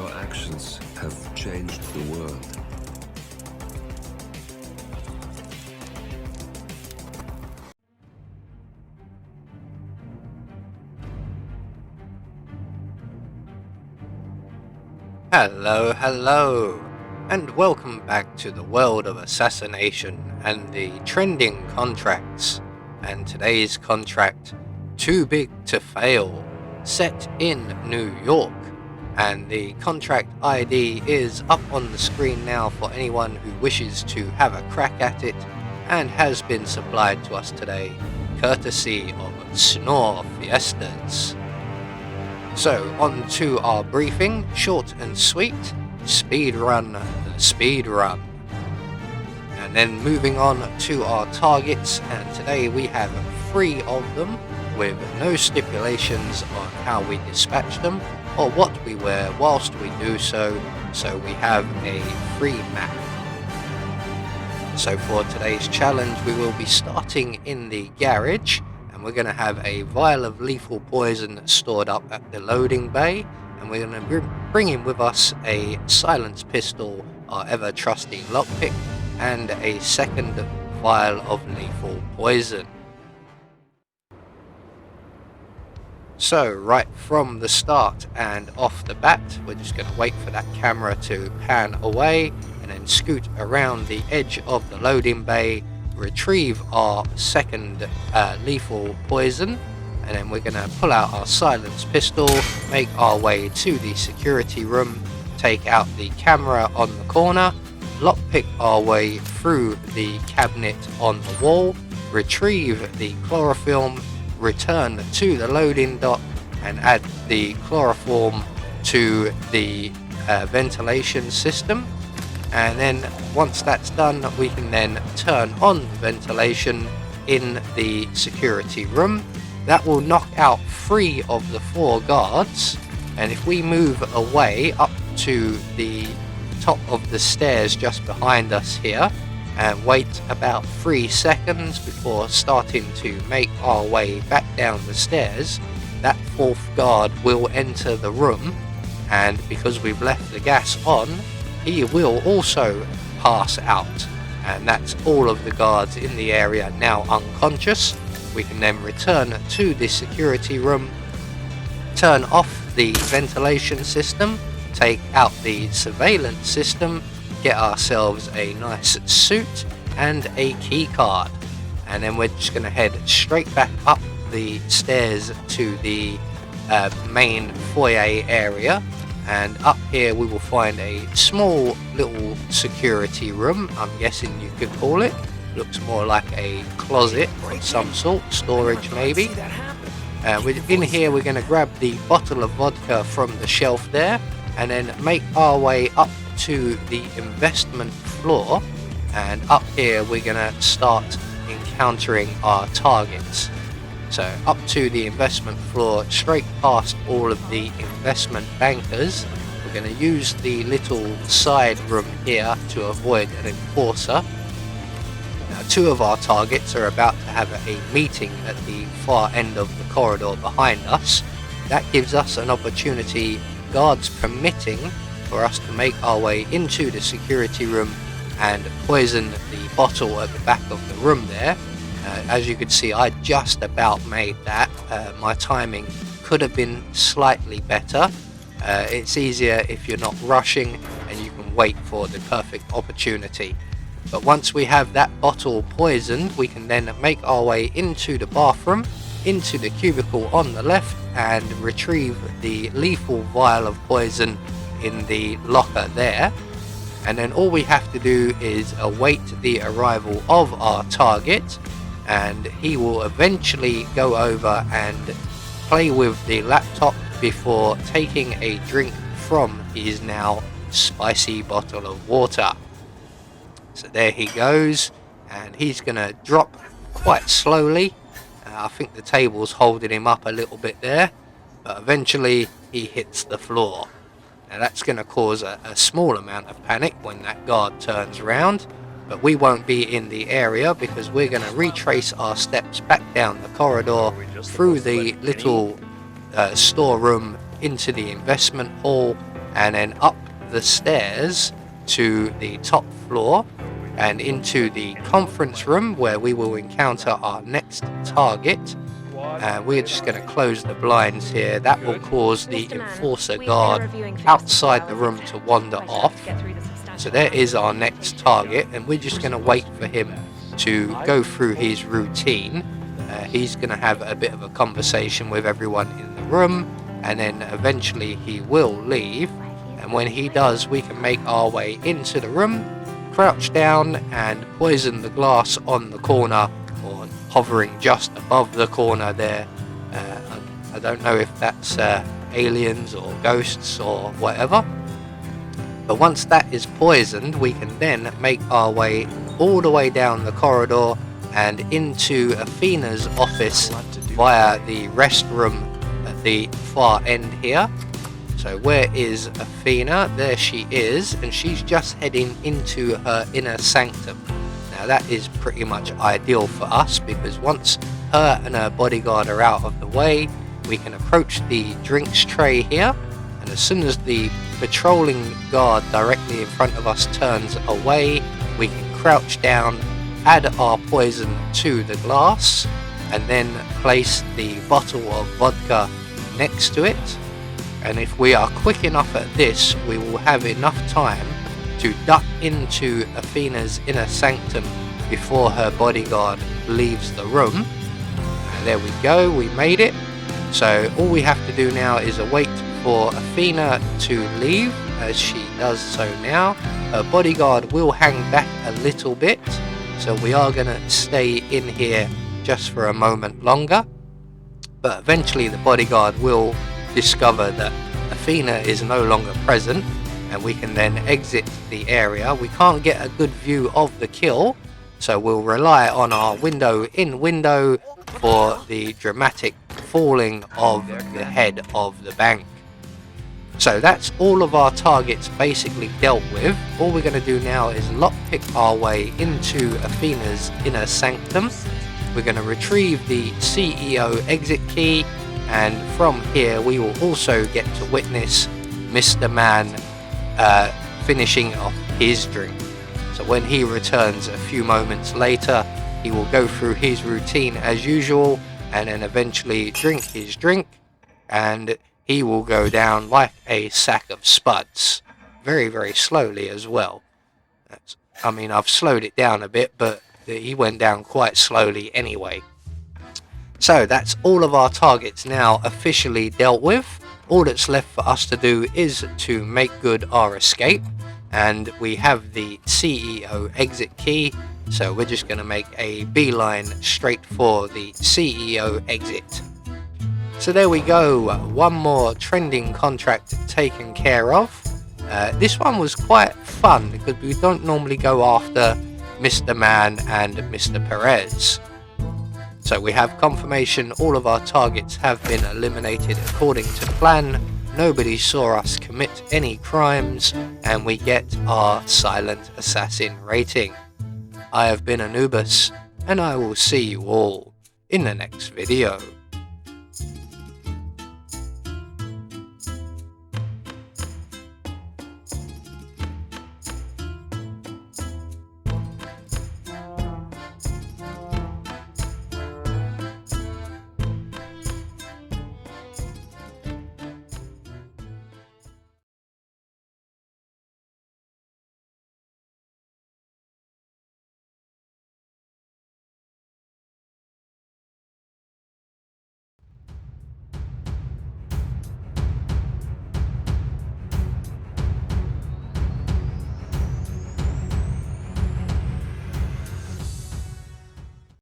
Your actions have changed the world. Hello, and welcome back to the world of assassination and the trending contracts. And today's contract, Too Big to Fail, set in New York. And the contract ID is up on the screen now for anyone who wishes to have a crack at it, and has been supplied to us today, courtesy of Snore Fiestas. So, on to our briefing, short and sweet, speed run the speed run. And then moving on to our targets, and today we have 3 of them, with no stipulations on how we dispatch them, or what we wear whilst we do so we have a free map. So for today's challenge, we will be starting in the garage, and we're going to have a vial of lethal poison stored up at the loading bay, and we're going to bring in with us a silenced pistol, our ever trusty lockpick, and a second vial of lethal poison. So right from the start and off the bat, we're just going to wait for that camera to pan away and then scoot around the edge of the loading bay, retrieve our second lethal poison, and then we're going to pull out our silenced pistol, make our way to the security room, take out the camera on the corner, lockpick our way through the cabinet on the wall, retrieve the chloroform, return to the loading dock and add the chloroform to the ventilation system. And then once that's done, we can then turn on the ventilation in the security room. That will knock out 3 of the 4 guards, and if we move away up to the top of the stairs just behind us here and wait about 3 seconds before starting to make our way back down the stairs, that 4th guard will enter the room, and because we've left the gas on, he will also pass out. And that's all of the guards in the area now unconscious. We can then return to the security room, turn off the ventilation system, take out the surveillance system, get ourselves a nice suit and a key card, and then we're just going to head straight back up the stairs to the main foyer area. And up here we will find a small little security room, I'm guessing you could call it. Looks more like a closet of some sort, storage maybe. In here we're going to grab the bottle of vodka from the shelf there, and then make our way up to the investment floor. And up here we're going to start encountering our targets. So up to the investment floor, straight past all of the investment bankers. We're going to use the little side room here to avoid an enforcer. Now 2 of our targets are about to have a meeting at the far end of the corridor behind us. That gives us an opportunity, guards permitting, for us to make our way into the security room and poison the bottle at the back of the room there. As you can see, I just about made that. My timing could have been slightly better. It's easier if you're not rushing and you can wait for the perfect opportunity. But once we have that bottle poisoned, we can then make our way into the bathroom, into the cubicle on the left, and retrieve the lethal vial of poison in the locker there. And then all we have to do is await the arrival of our target, and he will eventually go over and play with the laptop before taking a drink from his now spicy bottle of water. So there he goes, and he's going to drop quite slowly. I think the table's holding him up a little bit there, but eventually he hits the floor. Now that's going to cause a small amount of panic when that guard turns around, but we won't be in the area because we're going to retrace our steps back down the corridor through the little storeroom into the investment hall, and then up the stairs to the top floor and into the conference room where we will encounter our next target. We're just going to close the blinds here. That will cause the enforcer guard outside the room to wander off. So there is our next target, and we're just going to wait for him to go through his routine. He's going to have a bit of a conversation with everyone in the room, and then eventually he will leave. And when he does, we can make our way into the room, crouch down and poison the glass on the corner, or hovering just above the corner there. I don't know if that's aliens or ghosts or whatever. But once that is poisoned, we can then make our way all the way down the corridor and into Athena's office via the restroom at the far end here. So where is Athena? There she is, and she's just heading into her inner sanctum. Now that is pretty much ideal for us, because once her and her bodyguard are out of the way, we can approach the drinks tray here, and as soon as the patrolling guard directly in front of us turns away, we can crouch down, add our poison to the glass, and then place the bottle of vodka next to it. And if we are quick enough at this, we will have enough time to duck into Athena's inner sanctum before her bodyguard leaves the room. And there we go, we made it. So all we have to do now is await for Athena to leave, as she does so now. Her bodyguard will hang back a little bit, so we are going to stay in here just for a moment longer. But eventually the bodyguard will discover that Athena is no longer present, and we can then exit the area. We can't get a good view of the kill, so we'll rely on our window for the dramatic falling of the head of the bank. So that's all of our targets basically dealt with. All we're going to do now is lockpick our way into Athena's inner sanctum. We're going to retrieve the CEO exit key, and from here we will also get to witness Mr. Man finishing off his drink. So when he returns a few moments later, he will go through his routine as usual, and then eventually drink his drink, and he will go down like a sack of spuds. Very, very slowly as well. I've slowed it down a bit, but he went down quite slowly anyway. So that's all of our targets now officially dealt with. All that's left for us to do is to make good our escape, and we have the CEO exit key, so we're just going to make a beeline straight for the CEO exit. So there we go, one more trending contract taken care of. This one was quite fun because we don't normally go after Mr. Man and Mr. Perez. So we have confirmation all of our targets have been eliminated according to plan. Nobody saw us commit any crimes, and we get our silent assassin rating. I have been Anubis, and I will see you all in the next video.